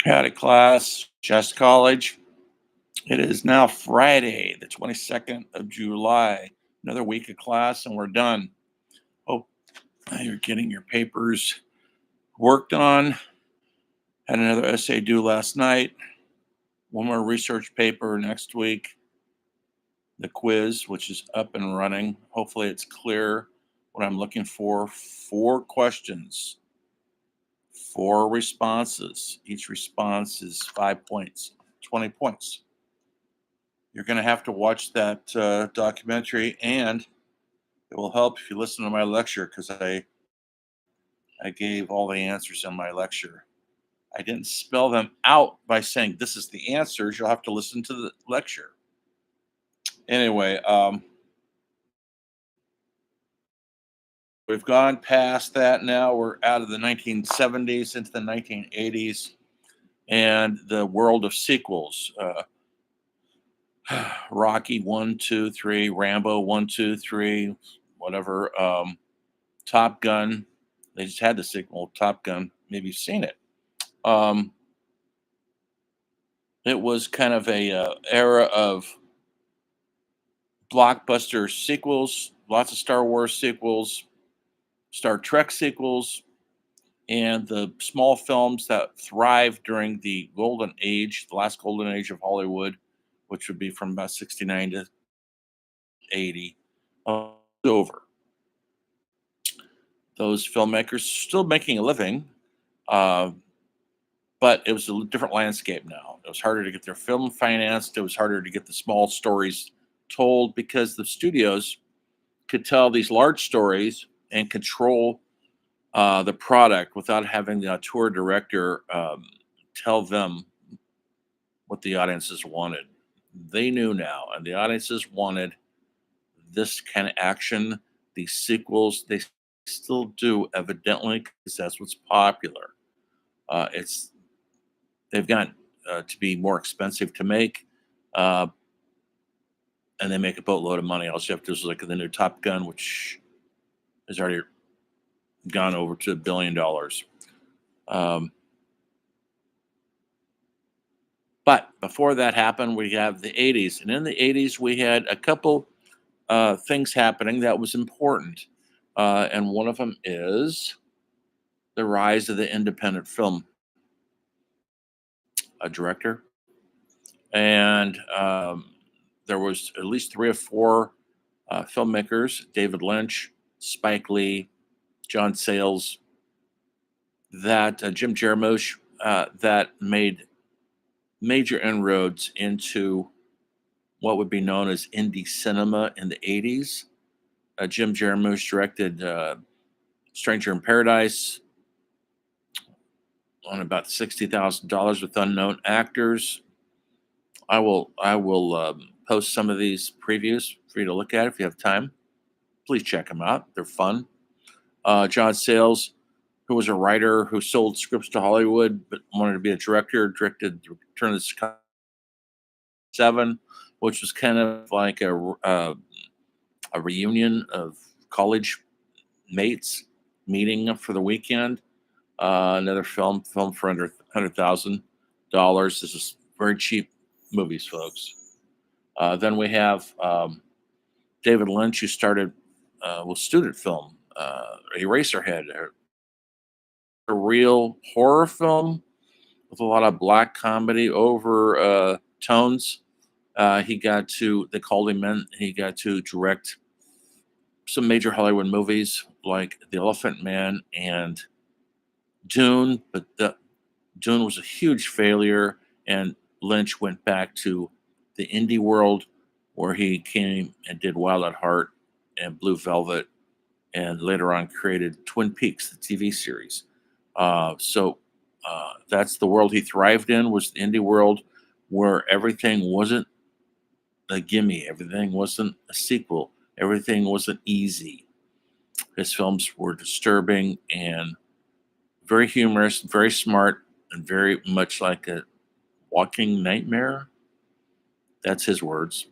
Had a class, just college. It is now Friday, the 22nd of July. Another week of class, and we're done. Hope you're getting your papers worked on. Had another essay due last night. One more research paper next week. The quiz, which is up and running. Hopefully, it's clear what I'm looking for. 4 questions, 4 responses. Each response is 5 points, 20 points. You're going to have to watch that documentary, and it will help if you listen to my lecture because I gave all the answers in my lecture. I didn't spell them out by saying this is the answers. You'll have to listen to the lecture. Anyway, we've gone past that now. We're out of the 1970s into the 1980s and the world of sequels. Rocky 1, 2, 3, Rambo 1, 2, 3, whatever. Top Gun. They just had the sequel, Top Gun. Maybe you've seen it. It was kind of a era of blockbuster sequels, lots of Star Wars sequels, Star Trek sequels, and the small films that thrived during the golden age, the last golden age of Hollywood, which would be from about 69 to 80, over. Those filmmakers still making a living, uh, but it was a different landscape now. It was harder to get their film financed. It was harder to get the small stories told because the studios could tell these large stories and control the product without having the auteur director tell them what the audiences wanted. They knew now, and the audiences wanted this kind of action. These sequels, they still do, evidently, because that's what's popular. It's they've got to be more expensive to make, uh, and they make a boatload of money. All you have to do is look at the new Top Gun, which has already gone over to $1 billion. Um, but before that happened, we have the 80s. And in the 80s, we had a couple things happening that was important. And one of them is the rise of the independent film director. And there was at least 3 or 4 filmmakers, David Lynch, Spike Lee, John Sayles, that Jim Jarmusch, that made major inroads into what would be known as indie cinema in the 80s. Jim Jarmusch directed Stranger in Paradise on about $60,000 with unknown actors. I will post some of these previews for you to look at if you have time. Please check them out; they're fun. John Sayles, who was a writer who sold scripts to Hollywood but wanted to be a director, directed Return of the 7, which was kind of like a reunion of college mates meeting for the weekend. Another film for under $100,000. This is very cheap movies, folks. Then we have David Lynch, who started with student film, Eraserhead, a real horror film with a lot of black comedy over tones. They called him in. He got to direct some major Hollywood movies like The Elephant Man and Dune, but Dune was a huge failure, and Lynch went back to the indie world where he came and did Wild at Heart and Blue Velvet, and later on created Twin Peaks, the TV series. That's the world he thrived in, was the indie world where everything wasn't a gimme, everything wasn't a sequel, everything wasn't easy. His films were disturbing and very humorous, very smart, and very much like a walking nightmare. That's his words.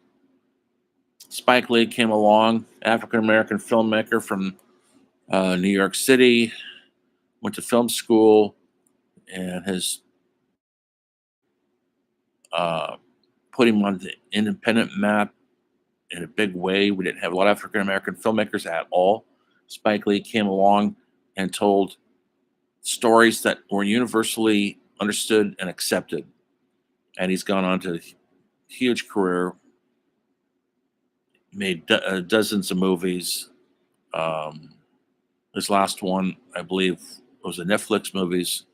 Spike Lee came along, African American filmmaker from New York City, went to film school, and has uh, put him on the independent map in a big way. We didn't have a lot of African American filmmakers at all. Spike Lee came along and told stories that were universally understood and accepted. And he's gone on to a huge career, made dozens of movies. Um, his last one, I believe, was a Netflix movies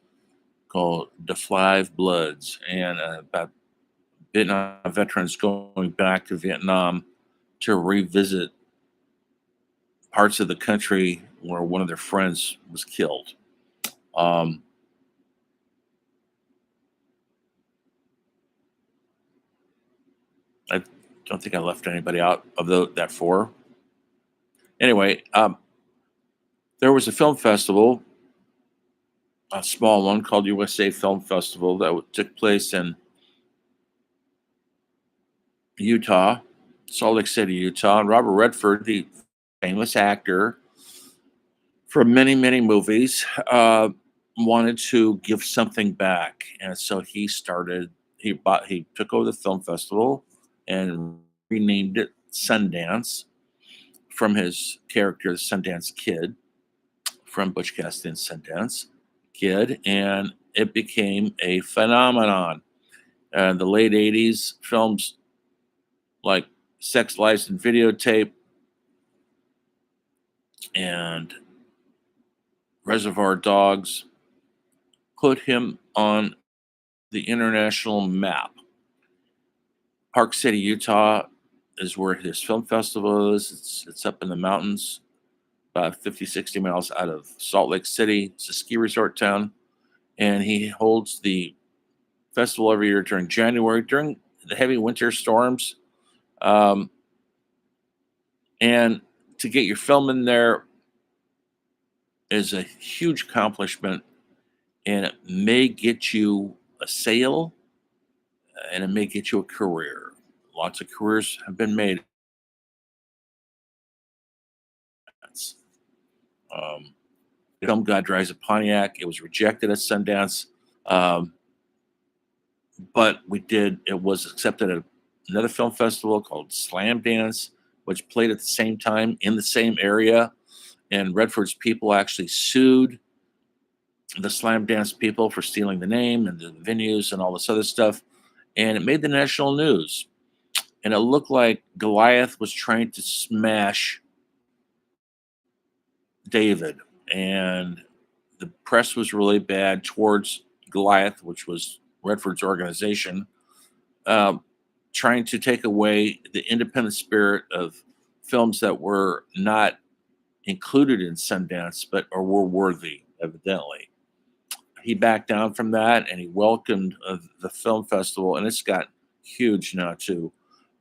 called The Five Bloods, and about Vietnam veterans going back to Vietnam to revisit parts of the country where one of their friends was killed. Um, I don't think I left anybody out of that four. Anyway, there was a film festival, a small one called USA Film Festival that took place in Utah, Salt Lake City, Utah. And Robert Redford, the famous actor from many, many movies, wanted to give something back, and so he took over the film festival and renamed it Sundance from his character, the Sundance Kid, from Butch Cassidy's Sundance Kid, and it became a phenomenon. And the late '80s films like Sex, Lies, and Videotape and Reservoir Dogs put him on the international map. Park City, Utah is where his film festival is. It's up in the mountains, about 50, 60 miles out of Salt Lake City. It's a ski resort town. And he holds the festival every year during January, during the heavy winter storms. Um, and to get your film in there is a huge accomplishment, and it may get you a sale, and it may get you a career. Lots of careers have been made. Um, the film God Drives a Pontiac. It was rejected at Sundance, um, but it was accepted at another film festival called Slam Dance, which played at the same time in the same area. And Redford's people actually sued the Slam Dance people for stealing the name and the venues and all this other stuff. And it made the national news. And it looked like Goliath was trying to smash David. And the press was really bad towards Goliath, which was Redford's organization, um, trying to take away the independent spirit of films that were not included in Sundance, but or were worthy, evidently. He backed down from that, and he welcomed the film festival, and it's got huge now too.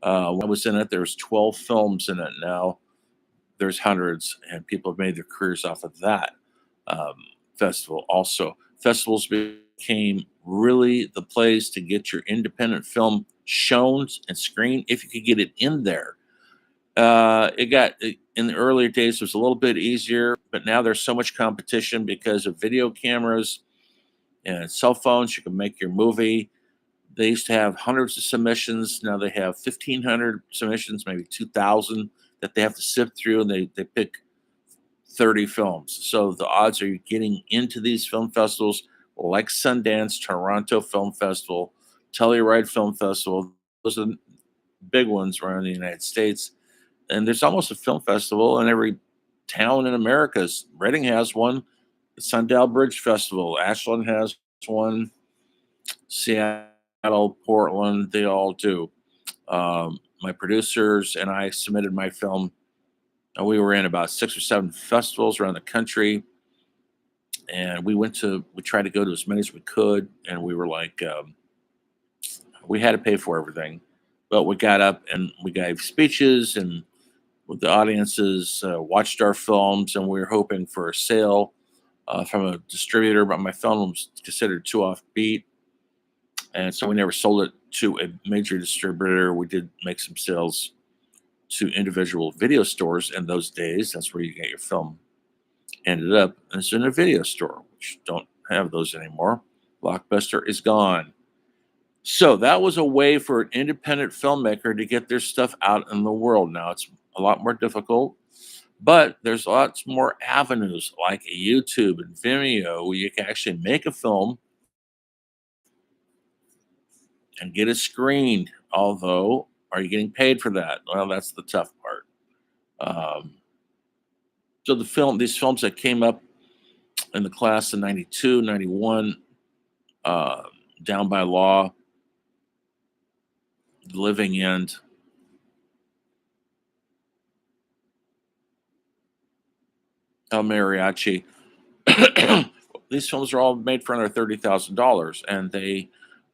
When I was in it, there's 12 films in it now. There's hundreds, and people have made their careers off of that um, festival. Also, festivals became really the place to get your independent film shown and screened if you could get it in there. In the earlier days it was a little bit easier, but now there's so much competition because of video cameras and cell phones. You can make your movie. They used to have hundreds of submissions. Now they have 1,500 submissions, maybe 2,000 that they have to sift through, and they pick 30 films. So the odds are you getting into these film festivals like Sundance, Toronto Film Festival, Telluride Film Festival. Those are the big ones around the United States. And there's almost a film festival in every town in America. Reading has one, the Sundial Bridge Festival. Ashland has one. Seattle, Portland, they all do. My producers and I submitted my film. We were in about 6 or 7 festivals around the country, and we tried to go to as many as we could, and we were like, we had to pay for everything, but we got up and we gave speeches, and the audiences watched our films, and we were hoping for a sale from a distributor, but my film was considered too offbeat, and so we never sold it to a major distributor. We did make some sales to individual video stores in those days. That's where you get your film ended up as in a video store, which don't have those anymore. Blockbuster is gone. So that was a way for an independent filmmaker to get their stuff out in the world. Now it's a lot more difficult, but there's lots more avenues like YouTube and Vimeo where you can actually make a film and get it screened. Although, are you getting paid for that? Well, that's the tough part. Um, so these films that came up in the class of 92, 91, uh, Down by Law, The Living End, El Mariachi. These films are all made for under $30,000, and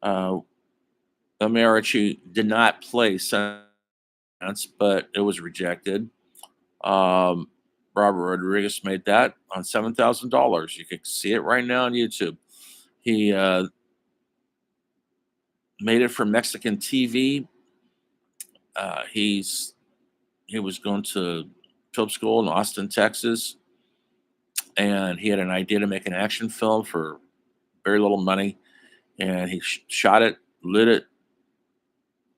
uh, El Mariachi did not play Sundance, but it was rejected. Um, Robert Rodriguez made that on $7,000. You can see it right now on YouTube. He made it for Mexican TV. He was going to film school in Austin, Texas, and he had an idea to make an action film for very little money. And he shot it, lit it,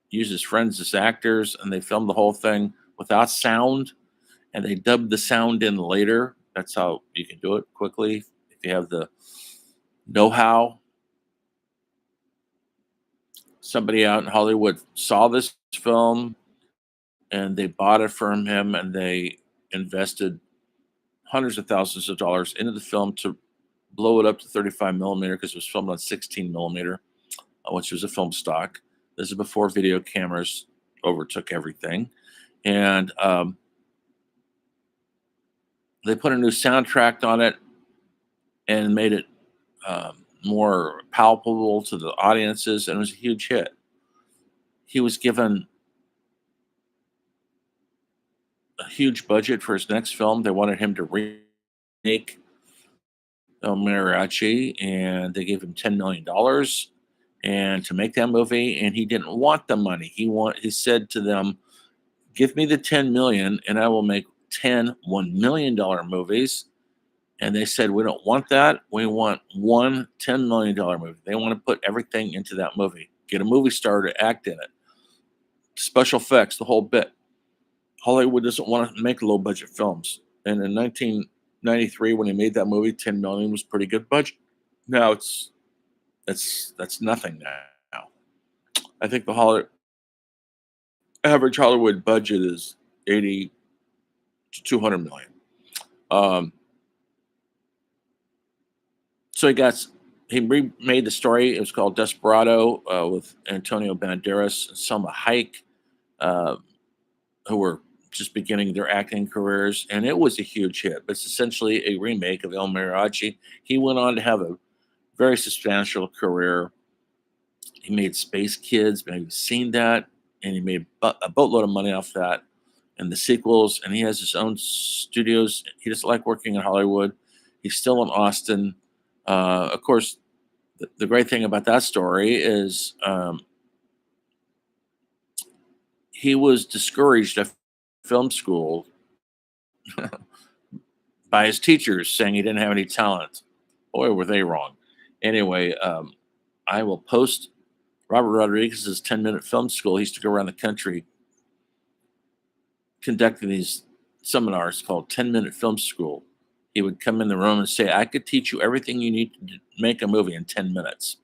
used his friends as actors, and they filmed the whole thing without sound. And they dubbed the sound in later. That's how you can do it quickly if you have the know-how. Somebody out in Hollywood saw this film and they bought it from him, and they invested hundreds of thousands of dollars into the film to blow it up to 35 millimeter because it was filmed on 16 millimeter, which was a film stock. This is before video cameras overtook everything. And they put a new soundtrack on it and made it more palpable to the audiences, and it was a huge hit. He was given a huge budget for his next film. They wanted him to remake El Mariachi, and they gave him $10 million and to make that movie. And he didn't want the money. He said to them, "Give me the 10 million, and I will make 10 $1 million movies." And they said, "We don't want that. We want one $10 million movie." They want to put everything into that movie. Get a movie star to act in it. Special effects, the whole bit. Hollywood doesn't want to make low budget films. And in 1993, when he made that movie, 10 million was pretty good budget. Now that's nothing now. I think the average Hollywood budget is 80 to 200 million. Um, so he remade the story. It was called Desperado with Antonio Banderas and Selma Hayek, uh, who were just beginning their acting careers, and it was a huge hit. But it's essentially a remake of El Mariachi. He went on to have a very substantial career. He made Space Kids, maybe you've seen that, and he made a boatload of money off that and the sequels. And he has his own studios. He doesn't like working in Hollywood. He's still in Austin. Of course, the great thing about that story is he was discouraged at film school by his teachers, saying he didn't have any talent. Boy, were they wrong. Anyway, I will post Robert Rodriguez's 10-minute film school. He used to go around the country conducting these seminars called 10-minute film school. He would come in the room and say, "I could teach you everything you need to make a movie in 10 minutes.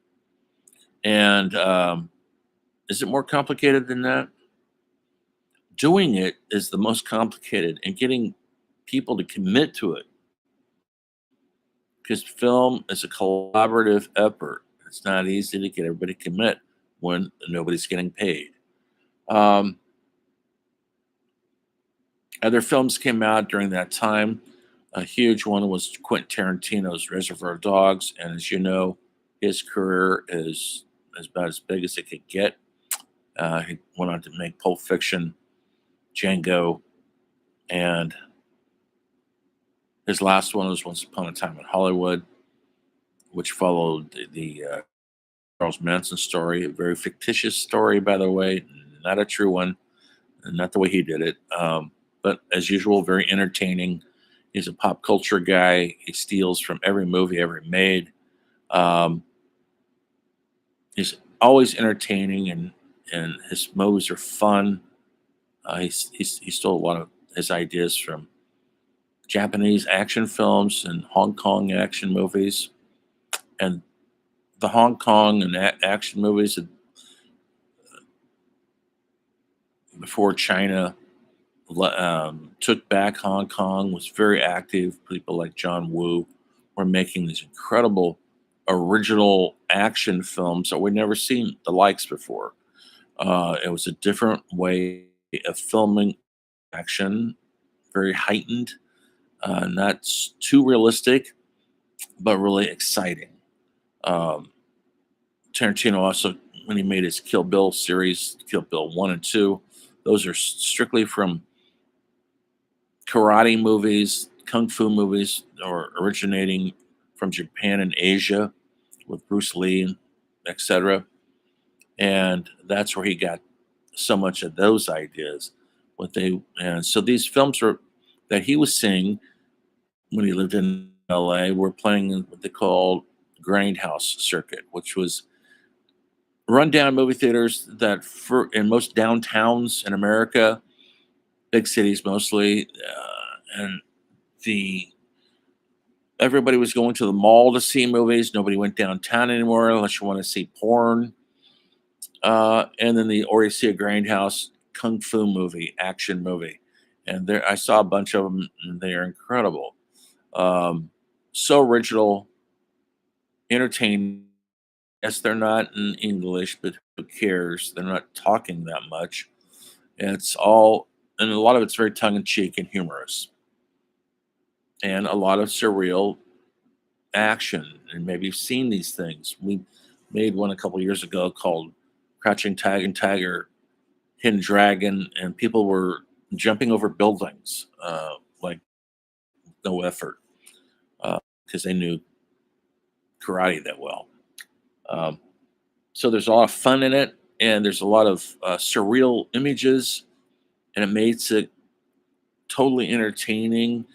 And is it more complicated than that? Doing it is the most complicated, and getting people to commit to it, because film is a collaborative effort. It's not easy to get everybody to commit when nobody's getting paid. Um, Other films came out during that time. A huge one was Quentin Tarantino's Reservoir Dogs, and as you know, his career is about as big as it could get. He went on to make Pulp Fiction, Django, and his last one was Once Upon a Time in Hollywood, which followed the Charles Manson story, a very fictitious story, by the way, not a true one, and not the way he did it. But as usual, very entertaining. He's a pop culture guy. He steals from every movie ever made. Um, he's always entertaining, and his movies are fun. He stole a lot of his ideas from Japanese action films and Hong Kong action movies, and the Hong Kong and action movies before China took back Hong Kong, was very active. People like John Woo were making these incredible original action films that we'd never seen the likes before. It was a different way of filming action, very heightened, not too realistic, but really exciting. Um, Tarantino also, when he made his Kill Bill series, Kill Bill 1 and 2, those are strictly from karate movies, kung fu movies, or originating from Japan and Asia with Bruce Lee, etc. And that's where he got so much of those ideas. And so these films were that he was seeing when he lived in LA were playing in what they called grindhouse circuit, which was rundown movie theaters that for in most downtowns in America, big cities mostly, and the everybody was going to the mall to see movies. Nobody went downtown anymore unless you want to see porn. And then or you see a grindhouse kung fu movie, action movie, and there I saw a bunch of them, and they are incredible. Um, so original, entertaining. Yes, they're not in English, but who cares? They're not talking that much. And it's all, and a lot of it's very tongue in cheek and humorous, and a lot of surreal action. And maybe you've seen these things. We made one a couple years ago called Crouching Tiger, Hidden Dragon, and people were jumping over buildings like no effort because they knew karate that well. Um, so there's a lot of fun in it, and there's a lot of surreal images, and it makes it totally entertaining.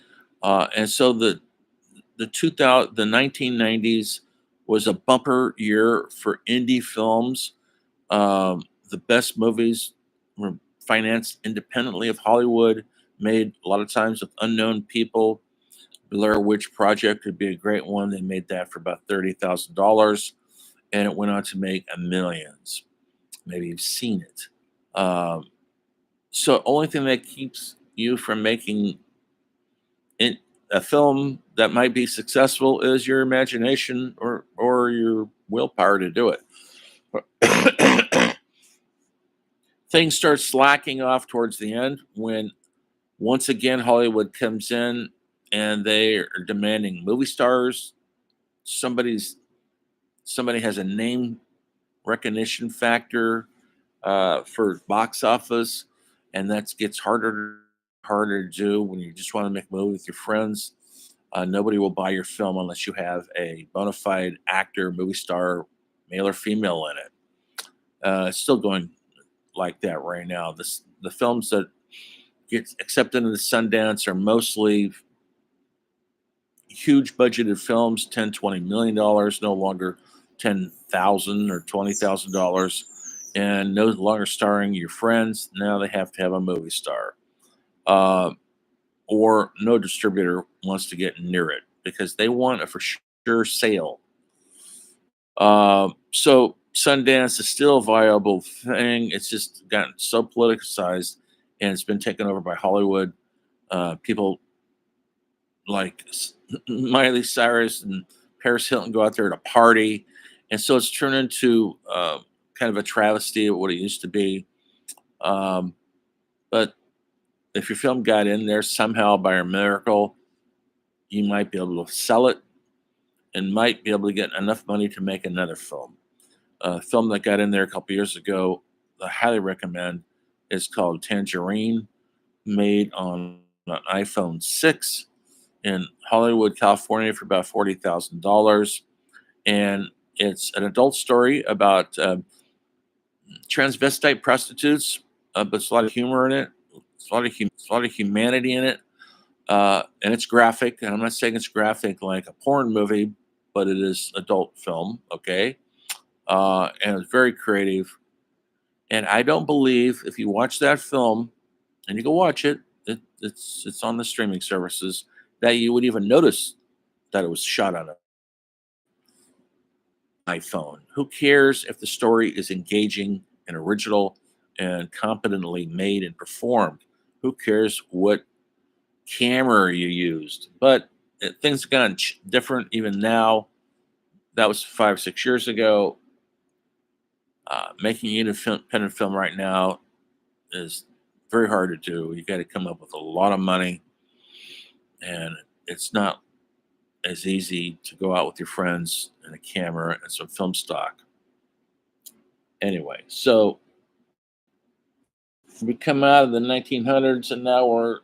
And so the 1990s was a bumper year for indie films. The best movies were financed independently of Hollywood, made a lot of times with unknown people. Blair Witch Project would be a great one. They made that for about $30,000, and it went on to make millions. Maybe you've seen it. Um, so, only thing that keeps you from making it, a film that might be successful is your imagination or your willpower to do it. Things start slacking off towards the end when once again Hollywood comes in and they are demanding movie stars. Somebody's Somebody has a name recognition factor for box office, and that gets harder to do when you just want to make a movie with your friends. Nobody will buy your film unless you have a bona fide actor, movie star, male or female in it. It's still going like that right now. The films that get accepted into Sundance are mostly huge budgeted films, 10, $20 million, no longer 10,000 or $20,000, and no longer starring your friends. Now they have to have a movie star. Or no distributor wants to get near it because they want a for sure sale. So Sundance is still a viable thing. It's just gotten so politicized, and it's been taken over by Hollywood. People like Miley Cyrus and Paris Hilton go out there to party, and so it's turned into kind of a travesty of what it used to be. Um, but if your film got in there somehow by a miracle, you might be able to sell it and might be able to get enough money to make another film. A film that got in there a couple years ago, I highly recommend, is called Tangerine, made on an iPhone 6 in Hollywood, California for about $40,000. And it's an adult story about transvestite prostitutes, but it's a lot of humor in it. It's a lot of humanity in it. And it's graphic. And I'm not saying it's graphic like a porn movie, but it is adult film. Okay. and it's very creative. And I don't believe if you watch that film and you go watch it, it's on the streaming services, that you would even notice that it was shot on an iPhone. Who cares if the story is engaging and original and competently made and performed? Who cares what camera you used? But things have gotten different even now. That was 5 6 years ago. Making an independent film right now is very hard to do. You got to come up with a lot of money, and it's not as easy to go out with your friends and a camera and some film stock. Anyway, so we come out of the 1900s and now we're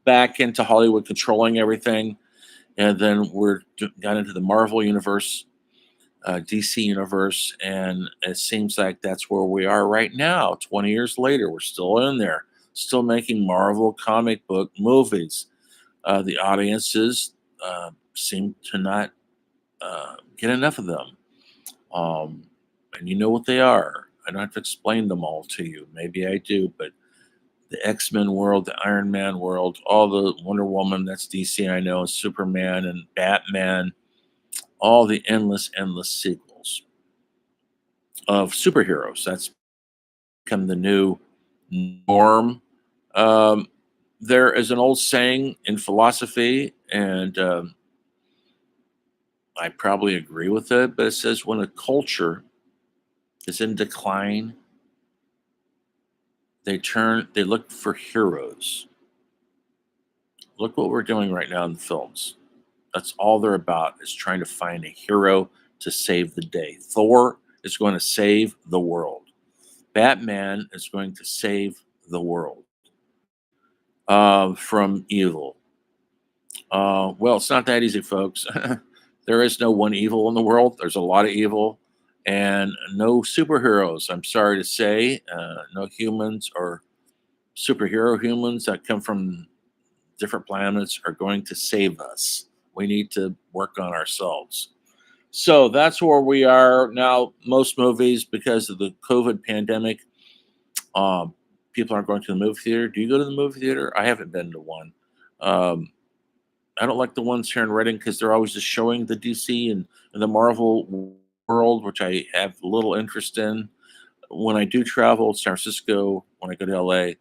back into Hollywood controlling everything. And then got into the Marvel universe, DC universe, and it seems like that's where we are right now. 20 years later, we're still in there, still making Marvel comic book movies. The audiences seem to not get enough of them. And you know what they are. I don't have to explain them all to you. Maybe I do, but the X-Men world, the Iron Man world, all the Wonder Woman, that's DC, I know, Superman and Batman, all the endless sequels of superheroes. That's become the new norm. Um, there is an old saying in philosophy, and I probably agree with it, but it says when a culture is in decline, they look for heroes. Look what we're doing right now in the films. That's all they're about, is trying to find a hero to save the day. Thor is going to save the world. Batman is going to save the world from evil. Well, it's not that easy, folks. There is no one evil in the world. There's a lot of evil, and no superheroes. I'm sorry to say, no humans or superhero humans that come from different planets are going to save us. We need to work on ourselves. So that's where we are now. Most movies, because of the COVID pandemic, um, people aren't going to the movie theater. Do you go to the movie theater? I haven't been to one. Um, I don't like the ones here in Reading because they're always just showing the DC and the Marvel world, which I have little interest in. When I do travel, San Francisco, when I go to LA,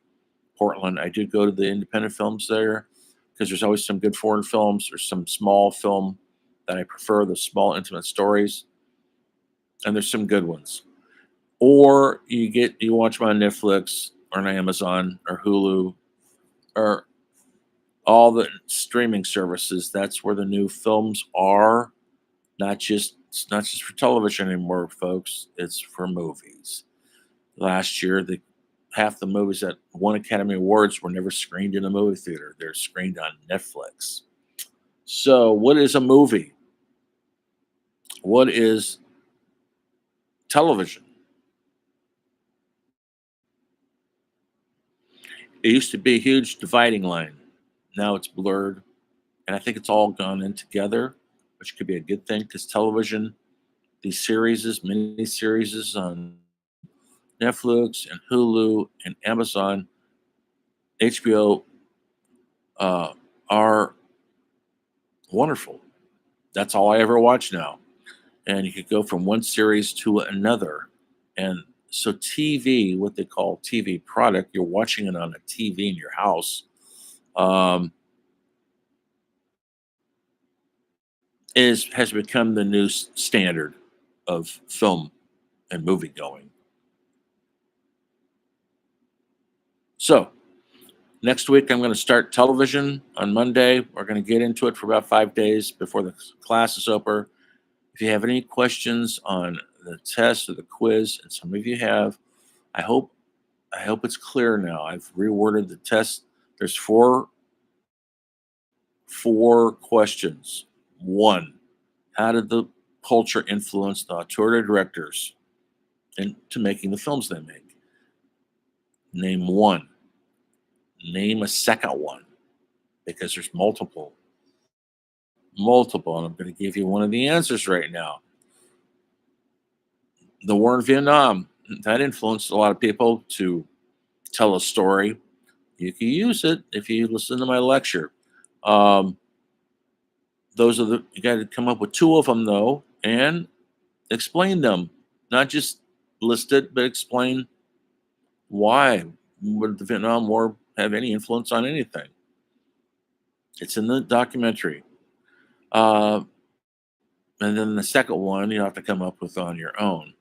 Portland, I do go to the independent films there because there's always some good foreign films or some small film that I prefer, the small intimate stories, and there's some good ones. Or you watch them on Netflix or on Amazon or Hulu or all the streaming services. That's where the new films are. It's not just for television anymore, folks. It's for movies. Last year, the half the movies that won Academy Awards were never screened in a movie theater. They're screened on Netflix. So, what is a movie? What is television? It used to be a huge dividing line. Now it's blurred, and I think it's all gone in together, which could be a good thing because television, these mini series on Netflix and Hulu and Amazon, HBO, uh, are wonderful. That's all I ever watch now. And you could go from one series to another. And so TV, what they call TV product, you're watching it on a TV in your house, um, has become the new standard of film and movie going. So next week I'm going to start television on Monday. We're going to get into it for about 5 days before the class is over. If you have any questions on the test or the quiz, and some of you have, I hope it's clear now. I've reworded the test. There's four questions. One, how did the culture influence the auteur directors into making the films they make? Name one. Name a second one, because there's multiple, and I'm going to give you one of the answers right now. The war in Vietnam, that influenced a lot of people to tell a story. You can use it if you listen to my lecture. Um, those are the you got to come up with two of them though, and explain them. Not just list it, but explain why would the Vietnam War have any influence on anything. It's in the documentary. Uh, and then the second one you have to come up with on your own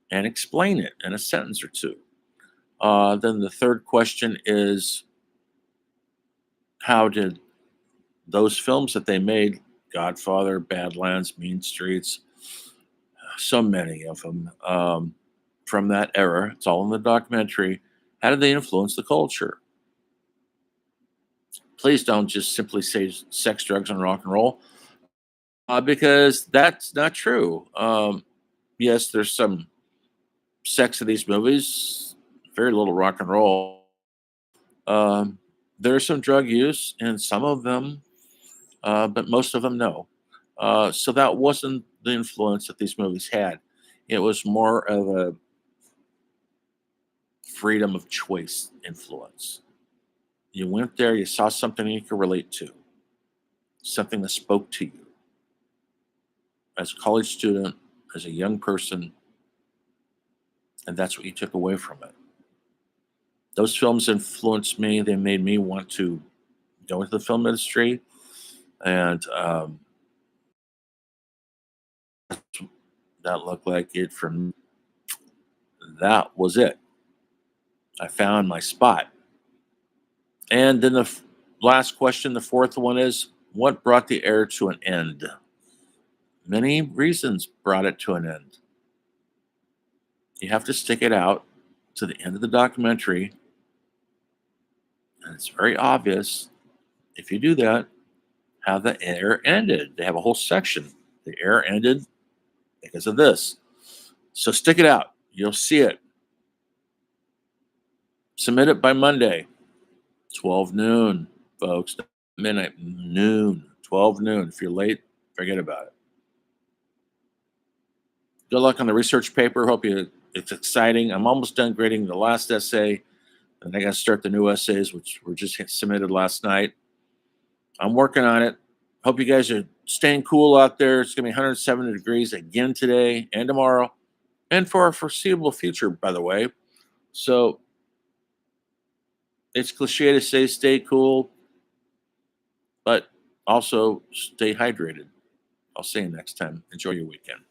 and explain it in a sentence or two. Then the third question is, how did those films that they made, Godfather, Badlands, Mean Streets, so many of them from that era, it's all in the documentary, how did they influence the culture? Please don't just simply say sex, drugs, and rock and roll, because that's not true. Yes, there's some sex in these movies, very little rock and roll. Um, there's some drug use in some of them, but most of them no. So that wasn't the influence that these movies had. It was more of a freedom of choice influence. You went there, you saw something you could relate to, something that spoke to you as a college student, as a young person, and that's what you took away from it. Those films influenced me. They made me want to go into the film industry, and that looked like it for me. That was it. I found my spot. And then the last question, the fourth one is, what brought the era to an end? Many reasons brought it to an end. You have to stick it out to the end of the documentary, and it's very obvious if you do that how the era ended. They have a whole section. The era ended because of this. So stick it out. You'll see it. Submit it by Monday, 12 noon, folks. Midnight, noon, 12 noon. If you're late, forget about it. Good luck on the research paper. Hope it's exciting. I'm almost done grading the last essay, and I got to start the new essays, which were just submitted last night. I'm working on it. Hope you guys are staying cool out there. It's going to be 170 degrees again today and tomorrow, and for our foreseeable future, by the way. So it's cliche to say stay cool, but also stay hydrated. I'll see you next time. Enjoy your weekend.